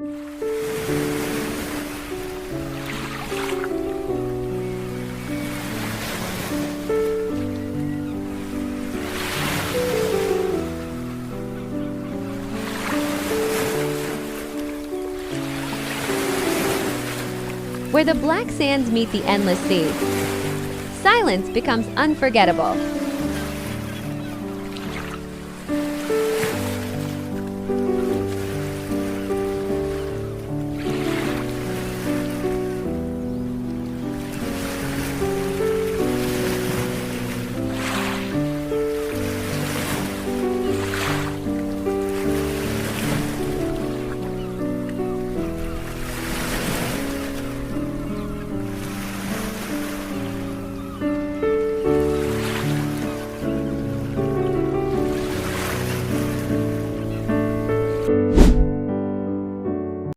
Where the black sands meet the endless sea, silence becomes unforgettable.